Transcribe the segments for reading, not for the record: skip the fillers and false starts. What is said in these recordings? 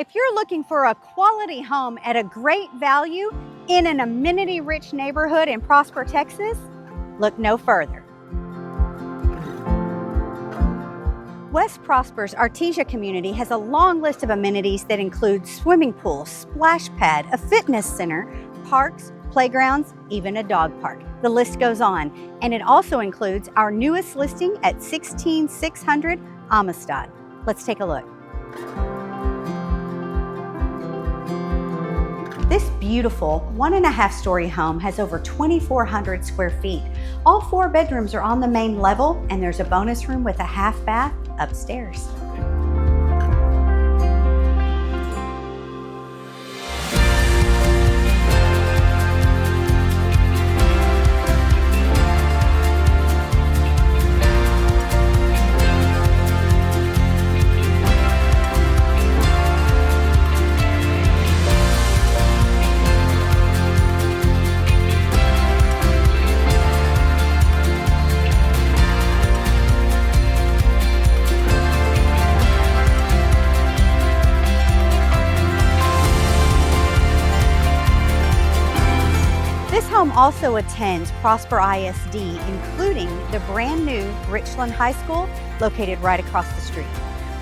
If you're looking for a quality home at a great value in an amenity-rich neighborhood in Prosper, Texas, look no further. West Prosper's Artesia community has a long list of amenities that include swimming pool, splash pad, a fitness center, parks, playgrounds, even a dog park. The list goes on, and it also includes our newest listing at 16600 Amistad. Let's take a look. This beautiful 1.5-story home has over 2,400 square feet. All 4 bedrooms are on the main level, and there's a bonus room with a half bath upstairs. This home also attends Prosper ISD, including the brand new Richland High School located right across the street.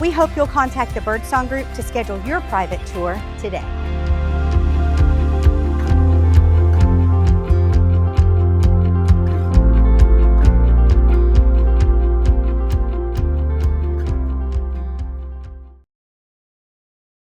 We hope you'll contact the Birdsong Group to schedule your private tour today.